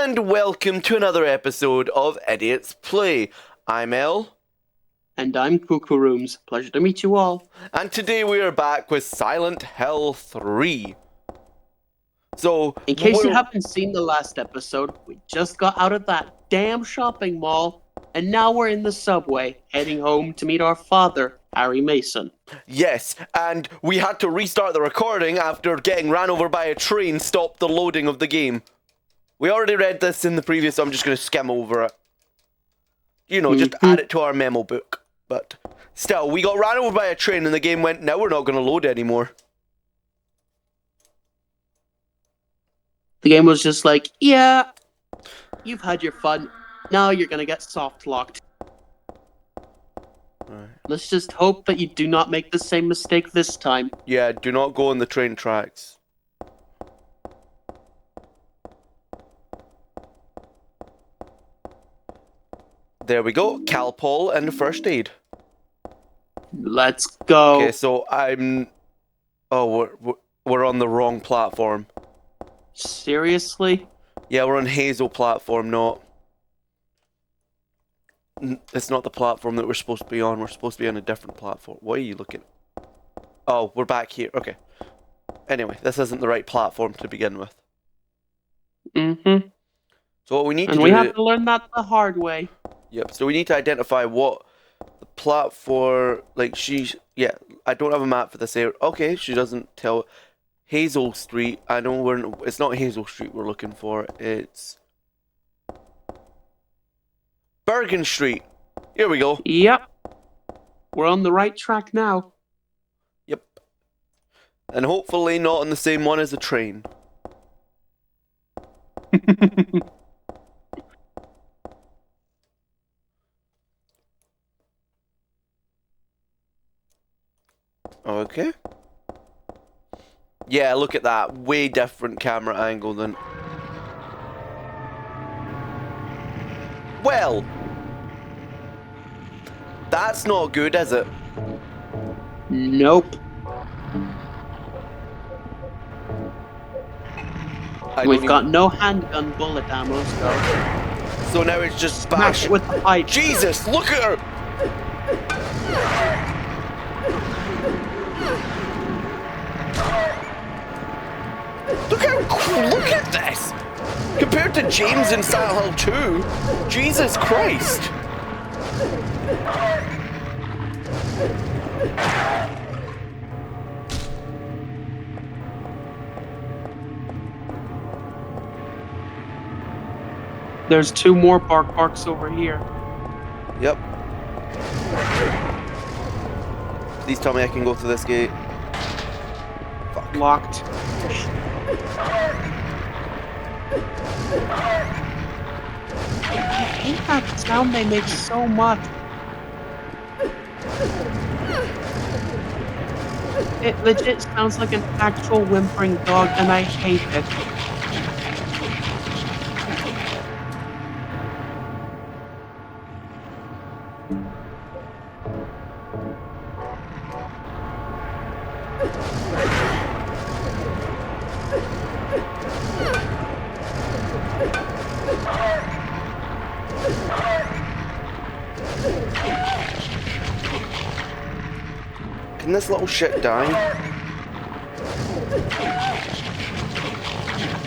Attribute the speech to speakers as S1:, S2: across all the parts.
S1: And welcome to another episode of Idiots Play. I'm El.
S2: And I'm Cuckoo Rooms. Pleasure to meet you all.
S1: And today we are back with Silent Hill 3. So,
S2: in case you haven't seen the last episode, we just got out of that damn shopping mall, and now we're in the subway, heading home to meet our father, Harry Mason.
S1: Yes, and we had to restart the recording after getting ran over by a train stopped the loading of the game. We already read this in the previous, so I'm just going to skim over it. You know, just add it to our memo book. But still, we got ran over by a train and the game went, now we're not going to load anymore.
S2: The game was just like, yeah, you've had your fun. Now you're going to get soft locked.
S1: Right.
S2: Let's just hope that you do not make the same mistake this time.
S1: Yeah, do not go on the train tracks. There we go. Calpol and first aid.
S2: Let's go.
S1: Okay, so I'm... Oh, we're on the wrong platform.
S2: Seriously?
S1: Yeah, we're on Hazel platform, not... It's not the platform that we're supposed to be on. We're supposed to be on a different platform. What are you looking at? Oh, we're back here. Okay. Anyway, this isn't the right platform to begin with.
S2: Mm-hmm.
S1: So what we need to do...
S2: And we have to learn that the hard way.
S1: Yep, so we need to identify what the platform... Like, she's... Yeah, I don't have a map for this area. Okay, she doesn't tell... Hazel Street. I know it's not Hazel Street we're looking for. It's... Bergen Street. Here we go.
S2: Yep. We're on the right track now.
S1: Yep. And hopefully not on the same one as the train. Okay. Yeah, look at that. Way different camera angle than... Well! That's not good, is it?
S2: Nope. We've got no handgun bullet ammo,
S1: so now it's just
S2: smash it with the pipe.
S1: Jesus, look at her! Look at this! Compared to James in Silent Hill 2, Jesus Christ!
S2: There's two more barks over here.
S1: Yep. Please tell me I can go through this gate. Fuck.
S2: Locked. I hate that sound they make so much. It legit sounds like an actual whimpering dog, and I hate it.
S1: Can this little shit die?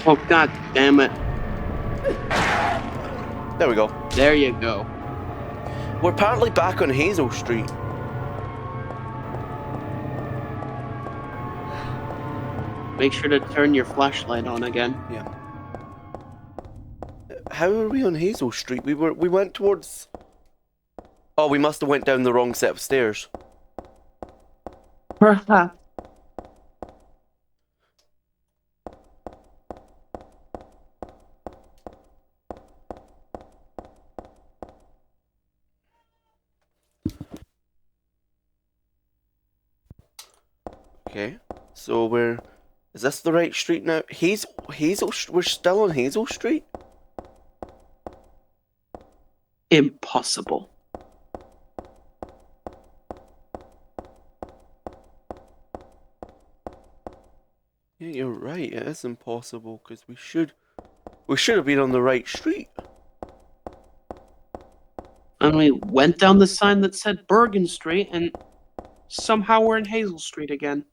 S2: Oh, god damn it.
S1: There we go.
S2: There you go.
S1: We're apparently back on Hazel Street.
S2: Make sure to turn your flashlight on again.
S1: Yeah. How are we on Hazel Street? We went towards... Oh, we must have went down the wrong set of stairs.
S2: Perhaps.
S1: Okay, so we're... Is this the right street now? Hazel... We're still on Hazel Street?
S2: Impossible.
S1: Yeah, you're right. It is impossible because we should We should have been on the right street.
S2: And we went down the sign that said Bergen Street, and somehow we're in Hazel Street again.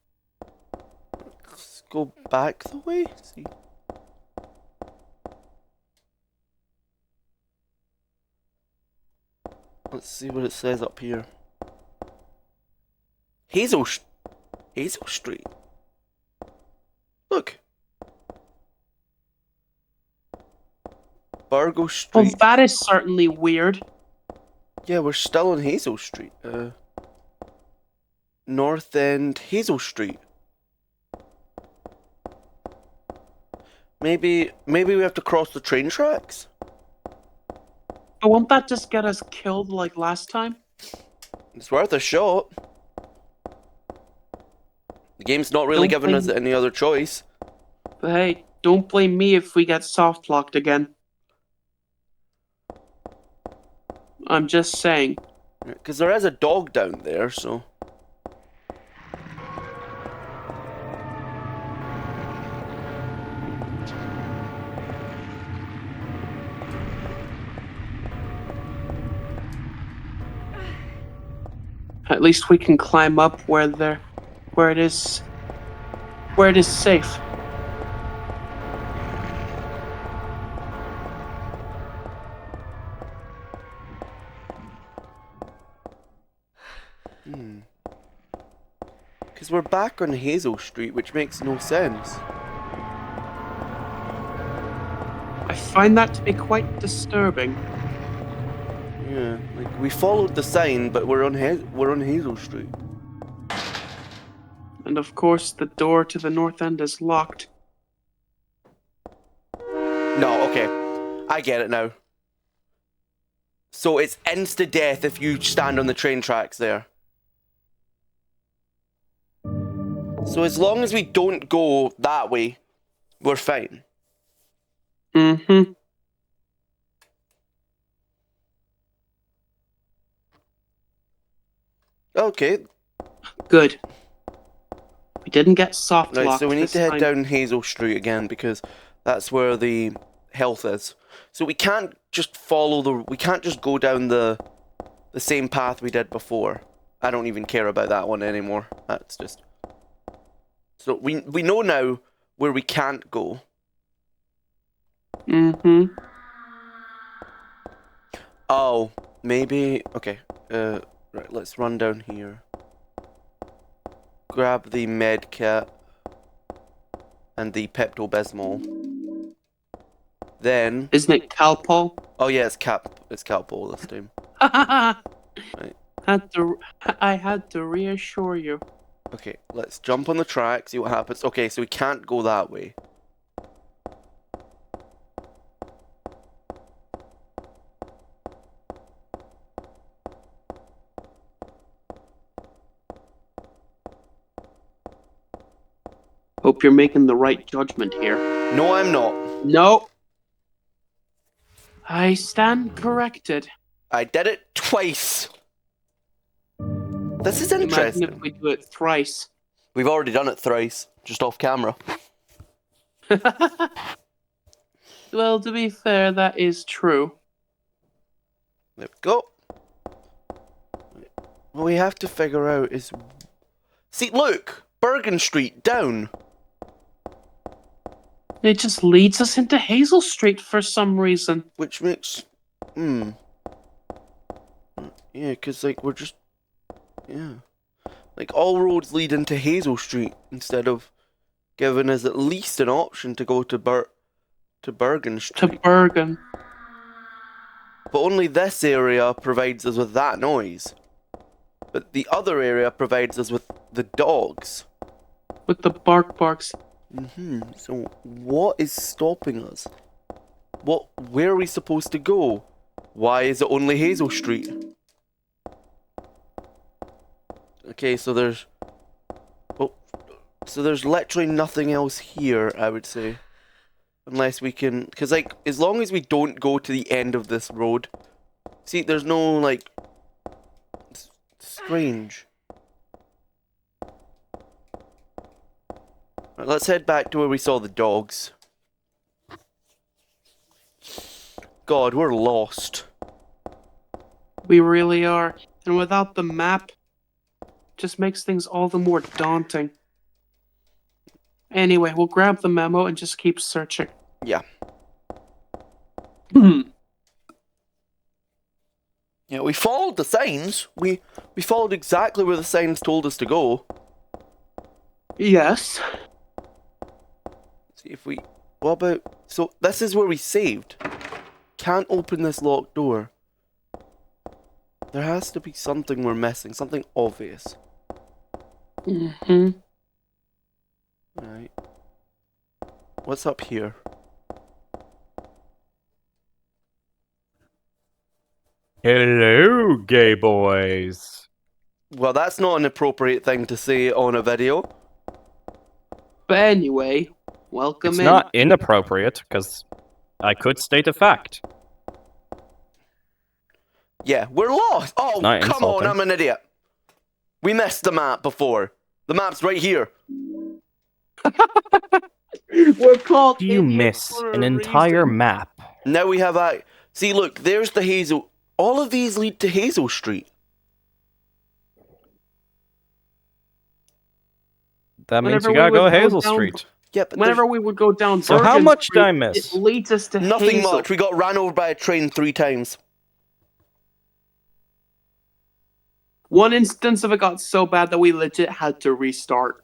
S1: Let's go back the way. See. Let's see what it says up here. Hazel Street. Look. Bargo
S2: Well,
S1: Street.
S2: that is certainly weird.
S1: Yeah, we're still on Hazel Street. North End Hazel Street. Maybe we have to cross the train tracks?
S2: But won't that just get us killed like last time?
S1: It's worth a shot. The game's not really
S2: Don't
S1: giving us
S2: blame-
S1: any other choice.
S2: But hey, don't blame me if we get soft locked again. I'm just saying.
S1: Because there is a dog down there, so...
S2: At least we can climb up where it is safe.
S1: Because we're back on Hazel Street, which makes no sense.
S2: I find that to be quite disturbing.
S1: Yeah, like we followed the sign, but we're on Hazel Street.
S2: And of course, the door to the north end is locked.
S1: No, okay. I get it now. So it's insta-death if you stand on the train tracks there. So as long as we don't go that way, we're fine.
S2: Mm-hmm.
S1: Okay,
S2: Good. We didn't get soft
S1: right,
S2: locked
S1: so we need
S2: this
S1: to head
S2: time.
S1: down Hazel Street again because that's where the health is. So we can't just we can't just go down the same path we did before. I don't even care about that one anymore. That's just... So we know now where we can't go.
S2: Mm-hmm.
S1: Oh, maybe... Okay, right, let's run down here. Grab the med kit and the Pepto-Bismol. Then...
S2: Isn't it Calpol?
S1: Oh yeah, it's Calpol this time.
S2: I had to reassure you.
S1: Okay, let's jump on the track, see what happens. Okay, so we can't go that way.
S2: Hope you're making the right judgment here.
S1: No, I'm not.
S2: No. I stand corrected.
S1: I did it twice. This is
S2: Imagine
S1: interesting.
S2: if we do it thrice.
S1: We've already done it thrice, just off camera.
S2: Well, to be fair, that is true.
S1: There we go. What we have to figure out is... See, look! Bergen Street, down.
S2: It just leads us into Hazel Street for some reason.
S1: Which makes... Yeah, because, like, we're just... Yeah. Like, all roads lead into Hazel Street, instead of giving us at least an option to go to Bergen
S2: To
S1: Street.
S2: Bergen.
S1: But only this area provides us with that noise. But the other area provides us with the dogs.
S2: With the barks.
S1: So, what is stopping us? Where are we supposed to go? Why is it only Hazel Street? Okay, so there's... Oh, so there's literally nothing else here, I would say. Unless we can... Because, like, as long as we don't go to the end of this road... See, there's no, like... It's strange. Right, let's head back to where we saw the dogs. God, we're lost.
S2: We really are. And without the map, just makes things all the more daunting. Anyway, we'll grab the memo and just keep searching.
S1: Yeah. Yeah, we followed the signs. We followed exactly where the signs told us to go.
S2: Yes.
S1: See if we... What about... So, this is where we saved. Can't open this locked door. There has to be something we're missing. Something obvious.
S2: Mm-hmm.
S1: Right. What's up here?
S3: Hello, gay boys.
S1: Well, that's not an appropriate thing to say on a video.
S2: But anyway, welcome
S3: It's
S2: in.
S3: not inappropriate, because I could state a fact.
S1: Yeah, we're lost. Oh,
S3: Not
S1: come on,
S3: insulting.
S1: I'm an idiot. We missed the map before. The map's right here.
S2: We're called
S3: Do you
S2: idiots
S3: miss
S2: for a
S3: an entire
S2: reason.
S3: map?
S1: Now we have a... See, look, there's the Hazel... All of these lead to Hazel Street.
S3: That means
S2: Whenever
S3: you
S2: we
S3: gotta go
S2: would go
S3: Hazel
S2: down-
S3: Street.
S1: Yeah, but
S2: Whenever we would go down
S3: So how
S2: Bergen
S3: much did I
S2: Street,
S3: miss?
S2: It leads us to
S1: nothing
S2: Hazel.
S1: much. We got ran over by a train 3 times.
S2: One instance of it got so bad that we legit had to restart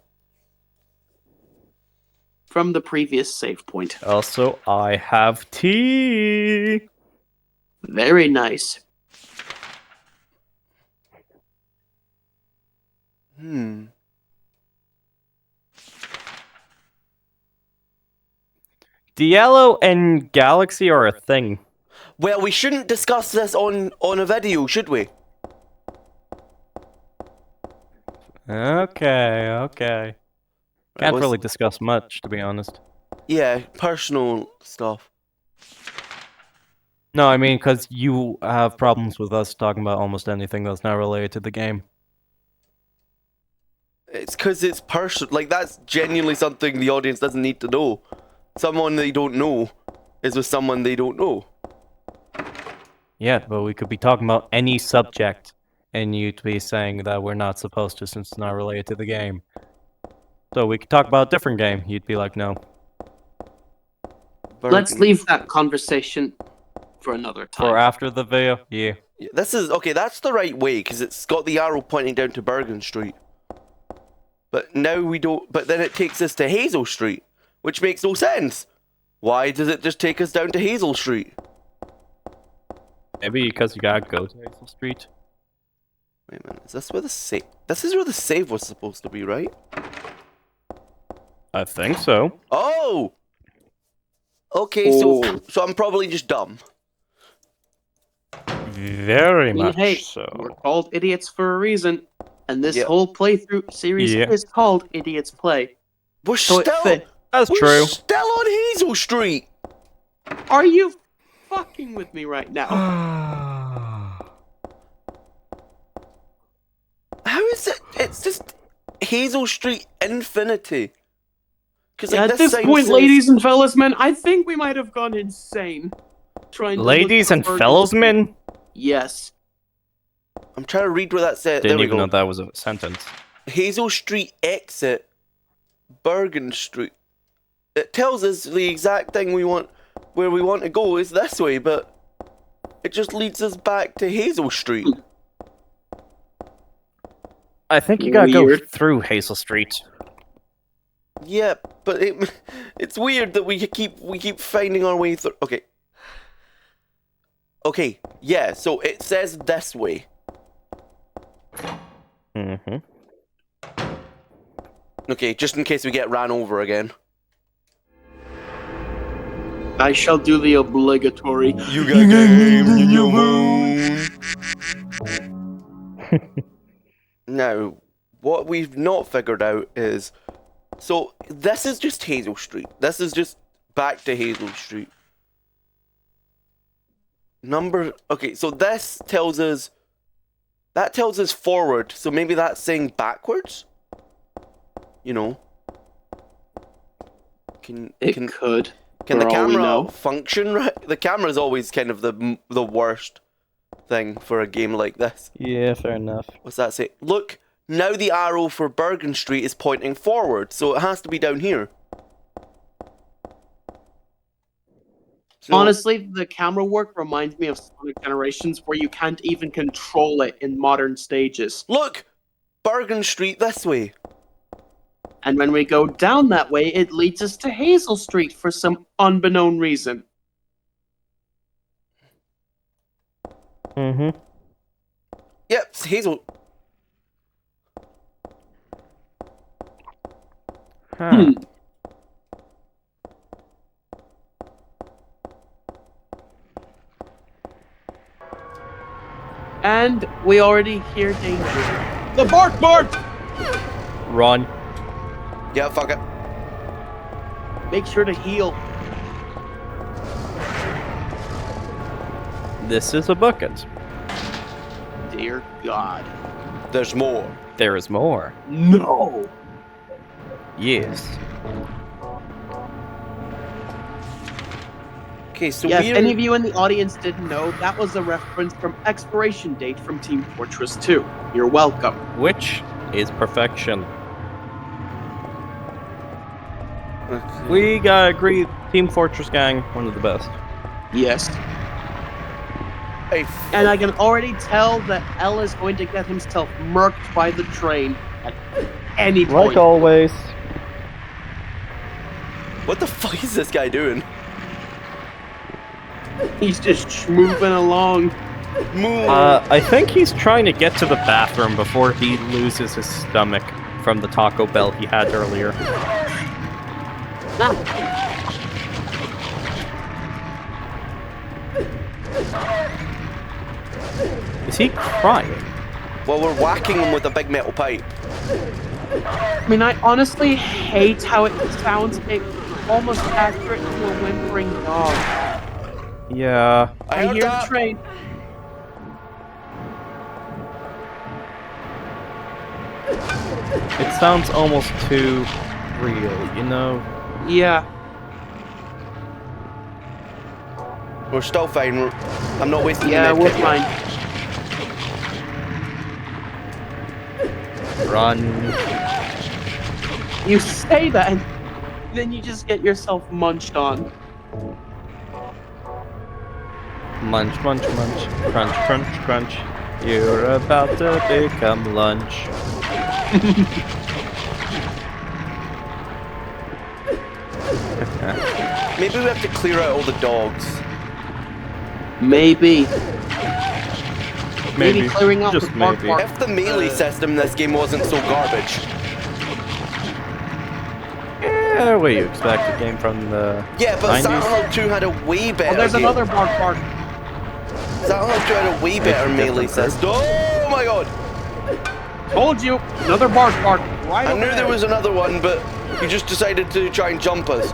S2: from the previous save point.
S3: Also, I have tea.
S2: Very nice.
S3: Diallo and Galaxy are a thing.
S1: Well, we shouldn't discuss this on a video, should we?
S3: Okay. Can't
S1: what's-
S3: really discuss much, to be honest.
S1: Yeah, personal stuff.
S3: No, I mean, because you have problems with us talking about almost anything that's not related to the game.
S1: It's because it's personal. Like, that's genuinely something the audience doesn't need to know. Someone they don't know is with someone they don't know.
S3: Yeah, but we could be talking about any subject, and you'd be saying that we're not supposed to since it's not related to the game. So we could talk about a different game. You'd be like, no.
S2: Let's
S1: Bergen-
S2: leave that conversation for another time.
S3: For after the video? Yeah.
S1: Yeah, this is... Okay, that's the right way, because it's got the arrow pointing down to Bergen Street. But now we don't... But then it takes us to Hazel Street, which makes no sense. Why does it just take us down to Hazel Street?
S3: Maybe because you gotta go to Hazel Street.
S1: Wait a minute, is this where the save... This is where the save was supposed to be, right?
S3: I think so.
S1: Oh! Okay,
S2: Oh.
S1: so I'm probably just dumb.
S3: Very
S2: I mean,
S3: much
S2: hey,
S3: so.
S2: we're called idiots for a reason, and this
S1: Yeah.
S2: whole playthrough series
S3: Yeah.
S2: is called Idiots Play.
S1: We're
S2: So it
S1: still...
S2: fit.
S3: That's
S1: We're
S3: true.
S1: still on Hazel Street!
S2: Are you fucking with me right now?
S1: How is it? It's just Hazel Street Infinity. Because
S2: At this point, ladies and fellas, men, I think we might have gone insane. Trying to look
S3: Ladies
S2: for
S3: and
S2: Bergen
S3: fellows,
S2: Street.
S3: men?
S2: Yes.
S1: I'm trying to read where that said. There
S3: Didn't
S1: we
S3: even
S1: go.
S3: know that was a sentence.
S1: Hazel Street exit, Bergen Street. It tells us the exact thing we want, where we want to go is this way, but it just leads us back to Hazel Street.
S3: I think you gotta go
S2: Weird.
S3: through Hazel Street.
S1: Yeah, but it's weird that we keep finding our way through. Okay. Okay, yeah, so it says this way.
S3: Mm-hmm.
S1: Okay, just in case we get ran over again.
S2: I shall do the obligatory.
S1: You got game in your moon. Now, what we've not figured out is... So, this is just Hazel Street. This is just back to Hazel Street. Okay, so this tells us... That tells us forward, so maybe that's saying backwards? You know?
S2: It
S1: Can Can the
S2: For all we
S1: camera
S2: know.
S1: function right? The camera is always kind of the worst thing for a game like this.
S3: Yeah, fair enough.
S1: What's that say? Look, now the arrow for Bergen Street is pointing forward, so it has to be down here. So,
S2: Honestly, the camera work reminds me of Sonic Generations, where you can't even control it in modern stages.
S1: look! Bergen Street this way.
S2: And when we go down that way, it leads us to Hazel Street for some unbeknown reason.
S3: Mm-hmm.
S1: Yep, it's Hazel.
S3: Huh.
S2: And we already hear danger. The bark bark!
S3: Run.
S1: Yeah, fuck it.
S2: Make sure to heal.
S3: This is a bucket.
S2: Dear God.
S1: There's more.
S3: There is more.
S2: No!
S3: Yes.
S1: Okay, so
S2: Yeah, if
S1: we're...
S2: any of you in the audience didn't know, that was a reference from Expiration Date from Team Fortress 2. You're welcome.
S3: Which is perfection.
S1: Okay.
S3: We gotta agree, Team Fortress Gang, one of the best.
S2: Yes.
S1: Hey,
S2: And I can already tell that L is going to get himself murked by the train at any point.
S3: Like always.
S1: what the fuck is this guy doing?
S2: He's just moving along.
S1: Move.
S3: I think he's trying to get to the bathroom before he loses his stomach from the Taco Bell he had earlier. Is he crying?
S1: Well, we're whacking him with a big metal pipe.
S2: I mean, I honestly hate how it sounds almost accurate to a whimpering dog.
S3: Yeah.
S1: I
S2: I
S1: heard
S2: hear the
S1: that.
S2: train.
S3: It sounds almost too real, you know?
S2: Yeah.
S1: We're still fine. I'm not wasting
S2: Yeah,
S1: the
S2: we're
S1: med kit yet.
S2: fine.
S3: Run.
S2: You say that, and then you just get yourself munched on.
S3: Munch, munch, munch. Crunch, crunch, crunch. You're about to become lunch.
S1: Maybe we have to clear out all the dogs.
S2: Maybe. Maybe clearing out
S3: Just
S2: the bark
S3: maybe.
S2: bark.
S1: If the melee system in this game wasn't so garbage.
S3: Yeah, what you expect a game from the
S1: Yeah, but
S3: 90s?
S1: Silent Hill 2 had a way better
S2: Oh, there's
S1: game.
S2: another bark bark.
S1: Silent Hill 2 had a way better melee
S3: different
S1: system. Oh my god!
S2: Told you, another bark bark. Right
S1: I
S2: over
S1: knew
S2: there.
S1: there was another one, but he just decided to try and jump us.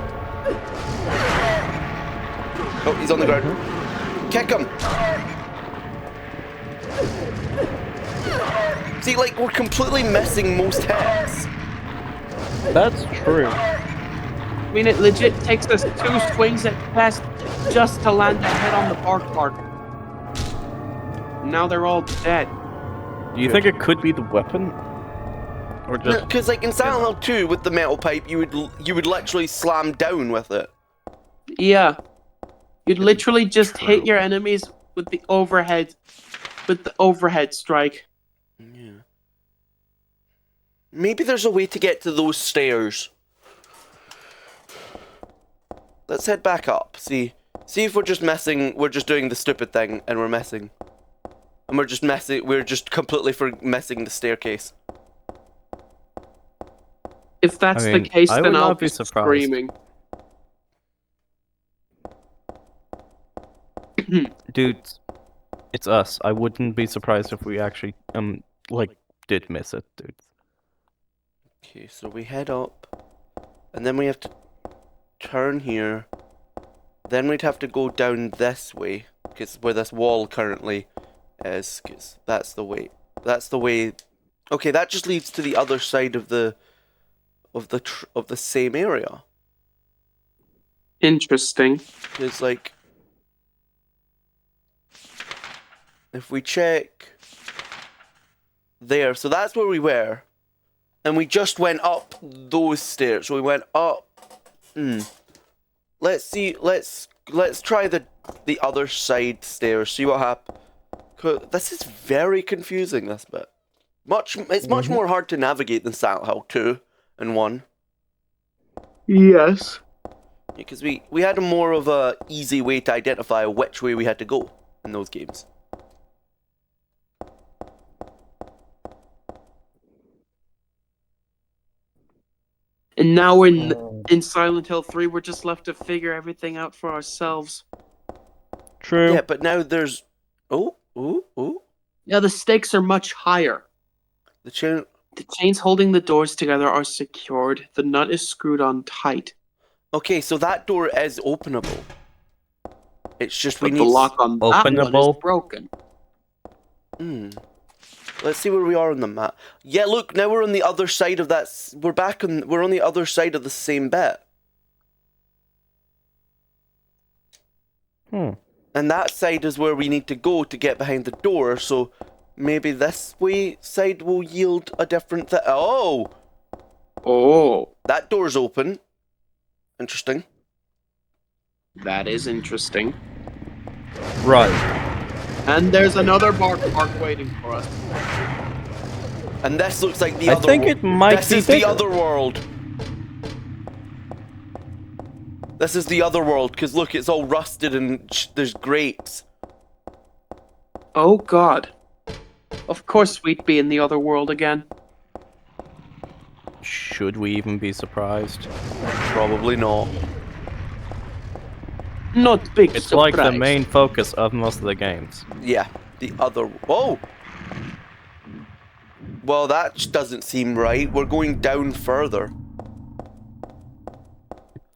S1: Oh, he's on the ground. Kick him! See, like, we're completely missing most hits.
S3: That's true.
S2: I mean, it legit takes us 2 swings at best just to land a hit on the bark bark. Now they're all dead.
S3: Do you think it could be the weapon? Or just
S1: Because, like, in Silent Hill 2, with the metal pipe, you would literally slam down with it.
S2: Yeah. You'd literally just hit your enemies with the overhead strike.
S1: Yeah. Maybe there's a way to get to those stairs. Let's head back up. See if we're just messing. We're just doing the stupid thing, and we're messing. And we're just messing. We're just completely messing the staircase.
S2: If that's
S3: I mean,
S2: the case,
S3: I
S2: then
S3: would
S2: I'll
S3: not be
S2: be
S3: surprised.
S2: screaming.
S3: dude, it's us. I wouldn't be surprised if we actually did miss it, dude.
S1: Okay, so we head up, and then we have to turn here. Then we'd have to go down this way, because where this wall currently is, because that's the way. That's the way. Okay, that just leads to the other side of the same area.
S2: Interesting.
S1: It's like, if we check there, so that's where we were, and we just went up those stairs. So we went up. Let's see. Let's try the other side stairs. See what happens. This is very confusing. This bit. It's much more hard to navigate than Silent Hill 2 and 1.
S2: Yes.
S1: Because we had a more of a easy way to identify which way we had to go in those games.
S2: And now in Silent Hill 3, we're just left to figure everything out for ourselves.
S3: True.
S1: Yeah, but now there's oh.
S2: Yeah, the stakes are much higher.
S1: The chain.
S2: The chains holding the doors together are secured. The nut is screwed on tight.
S1: Okay, so that door is openable. It's just we
S2: But
S1: need
S2: the lock on that one
S3: Openable?
S2: is broken.
S1: Let's see where we are on the map. Yeah, look, now we're on the other side of that. We're on the other side of the same bit. And that side is where we need to go to get behind the door, so maybe this way side will yield a different thing. Oh!
S2: Oh,
S1: That door's open. Interesting.
S2: that is interesting.
S3: Right.
S2: And there's another bark waiting for us.
S1: And this looks like the
S3: I
S1: other
S3: think
S1: wo-
S3: it might
S1: This
S3: be
S1: is
S3: bigger.
S1: the other world. This is the other world, because look, it's all rusted and there's grates.
S2: Oh god. Of course we'd be in the other world again.
S3: Should we even be surprised?
S1: Probably not.
S2: Not big
S3: It's
S2: surprise.
S3: like the main focus of most of the games.
S1: Yeah, the other. Oh! Well, that doesn't seem right. We're going down further.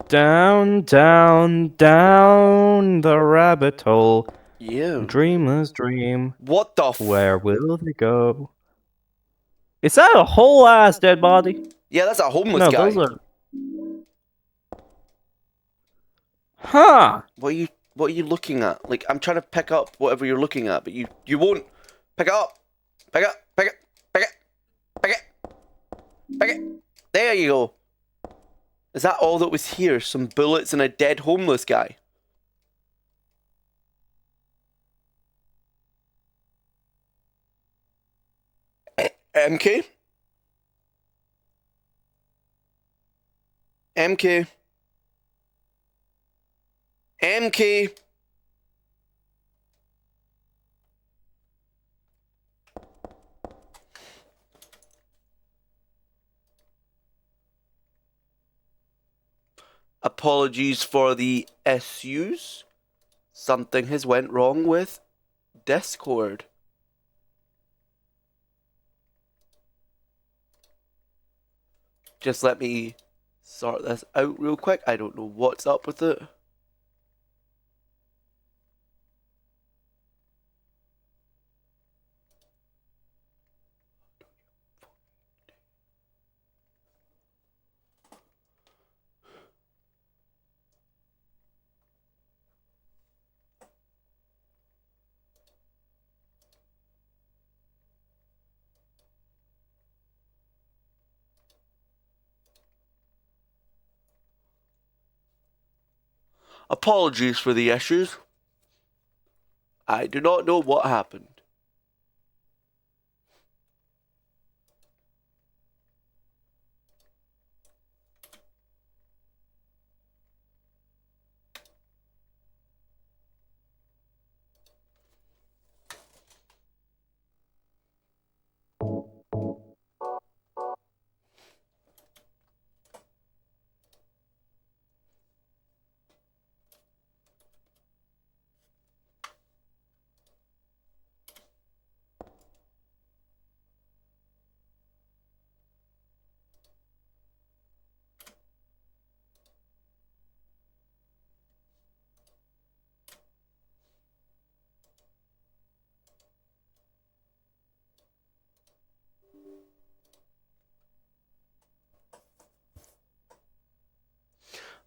S3: Down, down, down the rabbit hole.
S1: Yeah.
S3: Dreamers dream.
S1: What the
S3: Where will they go? Is that a whole ass dead body?
S1: Yeah, that's a homeless
S3: No,
S1: guy.
S3: those are. Huh.
S1: What are you looking at? Like, I'm trying to pick up whatever you're looking at, but you won't pick it up. Pick it up. Pick it. Pick it. Pick it. Pick it. There you go. Is that all that was here? Some bullets and a dead homeless guy? MK? MK? MK? Apologies for the issues. Something has went wrong with Discord. Just let me sort this out real quick. I don't know what's up with it. Apologies for the issues. I do not know what happened.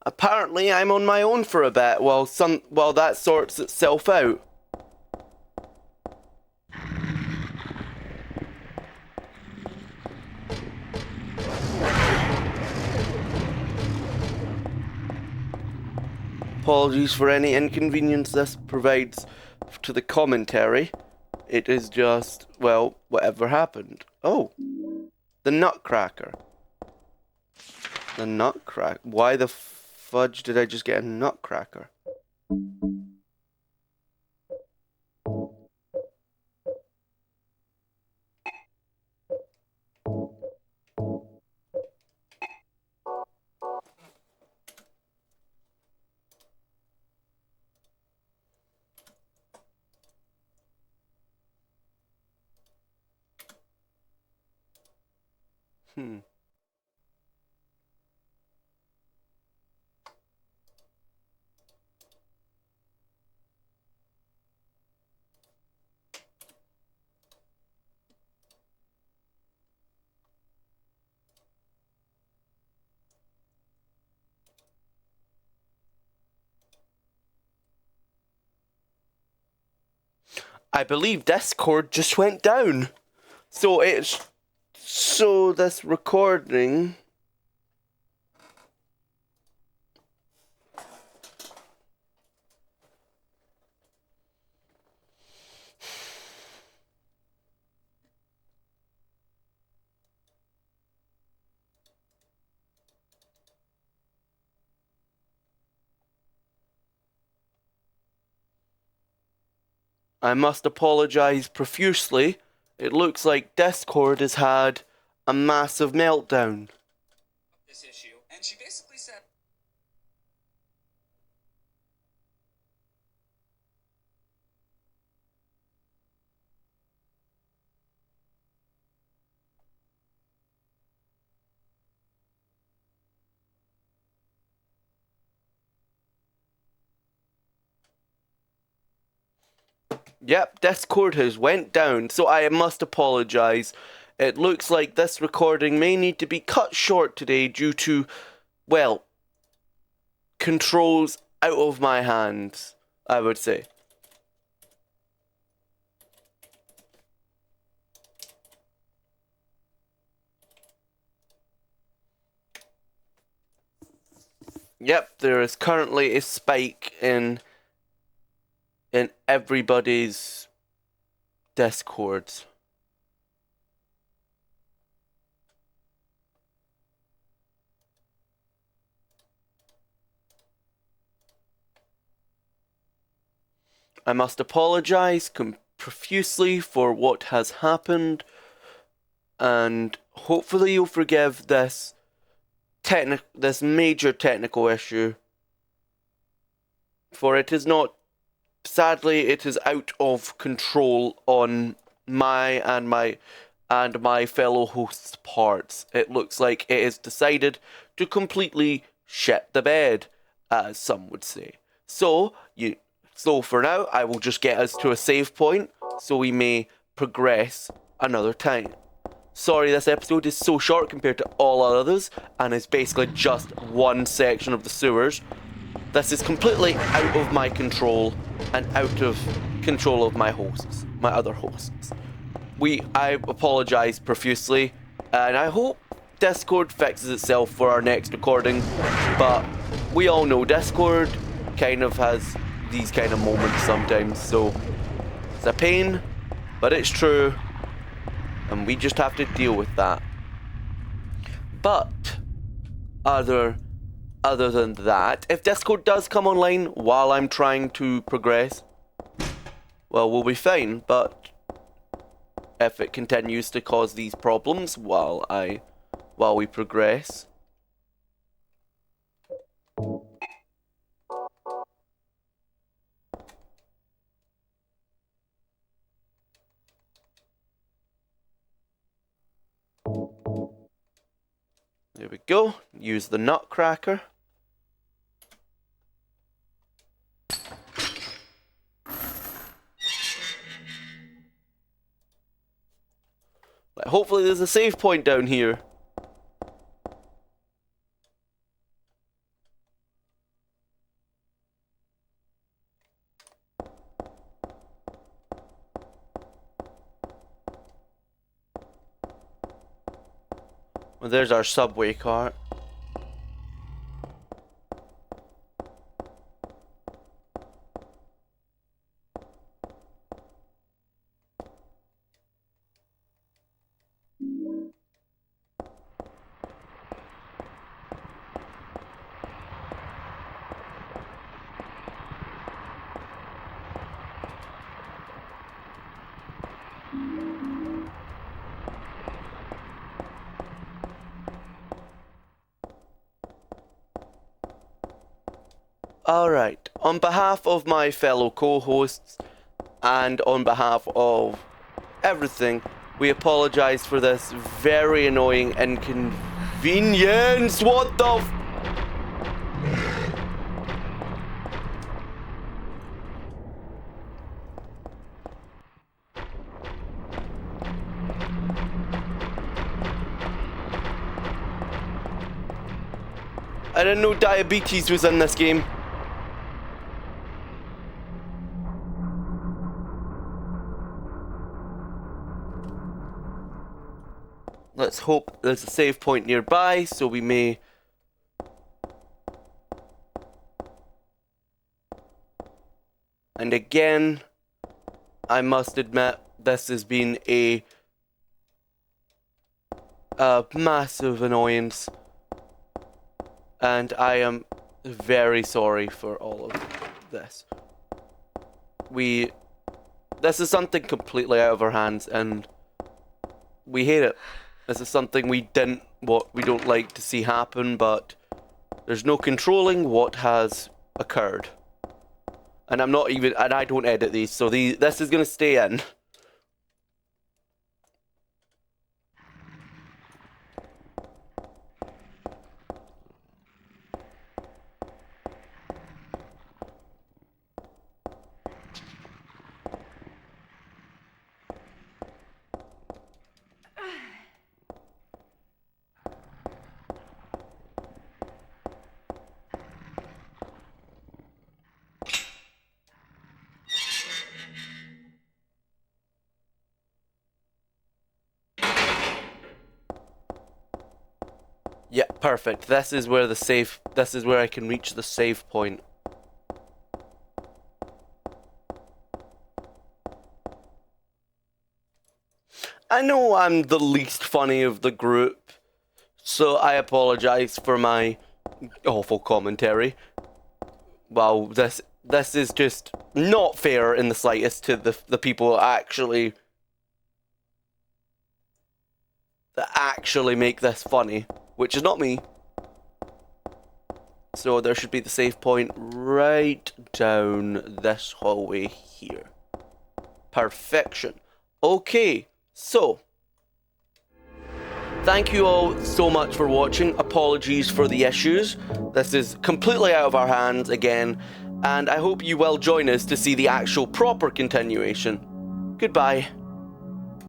S1: Apparently, I'm on my own for a bit while that sorts itself out. Apologies for any inconvenience this provides to the commentary. It is just, well, whatever happened. Oh, the Nutcracker. The Nutcracker. Why the fudge did I just get a Nutcracker? I believe Discord just went down. So this recording. I must apologize profusely. It looks like Discord has had a massive meltdown.
S4: This issue, and she basically said.
S1: Yep, Discord has went down, so I must apologize. It looks like this recording may need to be cut short today due to, well, controls out of my hands, I would say. Yep, there is currently a spike in everybody's Discords. I must apologize profusely for what has happened, and hopefully you'll forgive this major technical issue, for it is not. Sadly, it is out of control on my and my fellow host's parts. It looks like it is decided to completely shit the bed, as some would say. So for now, I will just get us to a save point so we may progress another time. Sorry, this episode is so short compared to all others, and it's basically just one section of the sewers. This is completely out of my control and out of control of my other hosts. I apologize profusely, and I hope Discord fixes itself for our next recording, but we all know Discord kind of has these kind of moments sometimes, so it's a pain, but it's true, and we just have to deal with that. But other than that, if Discord does come online while I'm trying to progress, well, we'll be fine. But if it continues to cause these problems while we progress, there we go. Use the Nutcracker. Hopefully there's a save point down here. Well, there's our subway cart. Alright, on behalf of my fellow co-hosts and on behalf of everything, we apologize for this very annoying inconvenience. What the f- I didn't know diabetes was in this game. Let's hope there's a save point nearby so we may... And again, I must admit, this has been a massive annoyance. And I am very sorry for all of this. This is something completely out of our hands and we hate it. This is something we don't like to see happen, but there's no controlling what has occurred. And I don't edit these, so this is gonna stay in. Yeah, perfect. This is where I can reach the save point. I know I'm the least funny of the group, so I apologize for my awful commentary. Wow, this is just not fair in the slightest to the people that actually make this funny. Which is not me. So there should be the save point right down this hallway here. Perfection. Okay, so thank you all so much for watching. Apologies for the issues. This is completely out of our hands again, and I hope you will join us to see the actual proper continuation. Goodbye.